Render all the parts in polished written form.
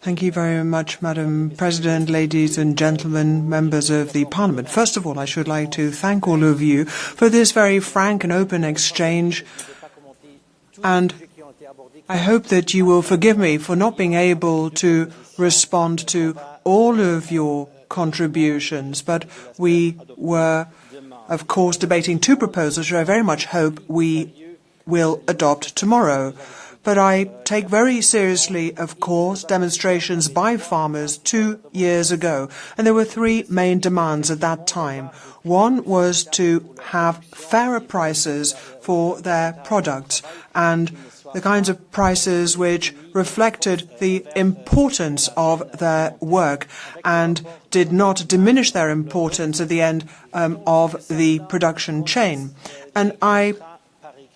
Thank you very much, Madam President, ladies and gentlemen, members of the Parliament. First of all, I should like to thank all of you for this very frank and open exchange, and I hope that you will forgive me for not being able to respond to all of your contributions, but we were, of course, debating two proposals which I very much hope we will adopt tomorrow. But I take very seriously, of course, demonstrations by farmers 2 years ago, and there were three main demands at that time. One was to have fairer prices for their products, and the kinds of prices which reflected the importance of their work and did not diminish their importance at the end of the production chain. And I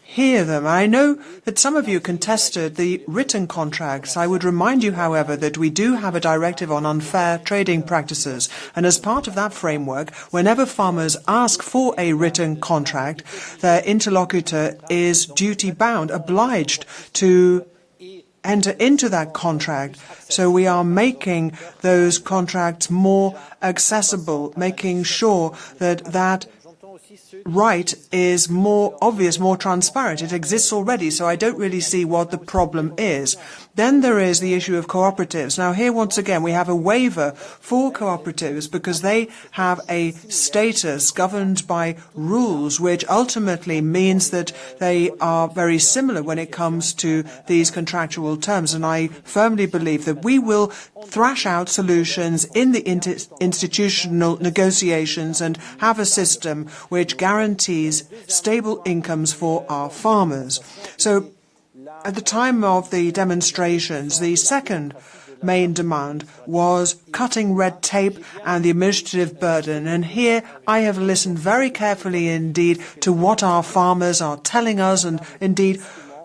hear them. I know that some of you contested the written contracts. I would remind you, however, that we do have a directive on unfair trading practices, and as part of that framework, whenever farmers ask for a written contract, their interlocutor is duty-bound, obliged to enter into that contract. So we are making those contracts more accessible, making sure that that right is more obvious, more transparent. It exists already, so I don't really see what the problem is. Then there is the issue of cooperatives. Now here, once again, we have a waiver for cooperatives because they have a status governed by rules which ultimately means that they are very similar when it comes to these contractual terms. And I firmly believe that we will thrash out solutions in the institutional negotiations and have a system which guarantees stable incomes for our farmers. So at the time of the demonstrations, the second main demand was cutting red tape and the administrative burden. And here I have listened very carefully indeed to what our farmers are telling us and indeed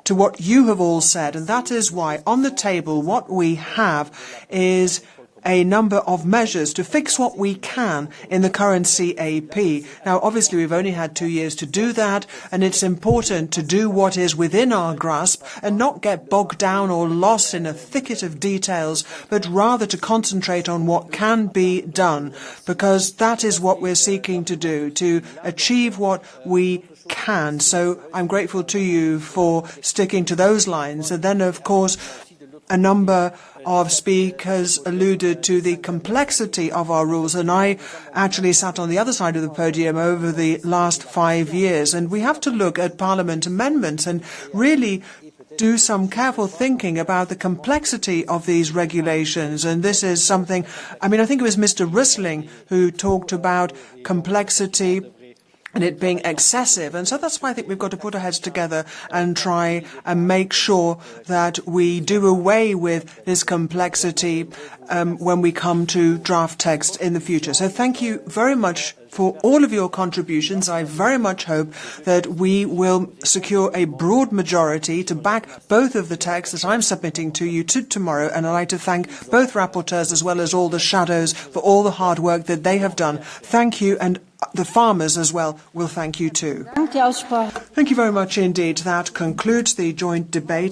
to what you have all said. And that is why on the table what we have is a number of measures to fix what we can in the current CAP. Now, obviously, we've only had 2 years to do that, and it's important to do what is within our grasp and not get bogged down or lost in a thicket of details, but rather to concentrate on what can be done, because that is what we're seeking to do, to achieve what we can. So I'm grateful to you for sticking to those lines. And then, of course, a number of speakers alluded to the complexity of our rules, and I actually sat on the other side of the podium over the last 5 years, and we have to look at Parliament amendments and really do some careful thinking about the complexity of these regulations. And this is something, I think it was Mr. Rissling who talked about complexity and it being excessive. And so that's why I think we've got to put our heads together and try and make sure that we do away with this complexity when we come to draft text in the future. So thank you very much for all of your contributions. I very much hope that we will secure a broad majority to back both of the texts that I'm submitting to you tomorrow, and I'd like to thank both rapporteurs as well as all the shadows for all the hard work that they have done. Thank you, and the farmers as well will thank you too. Thank you very much indeed. That concludes the joint debate.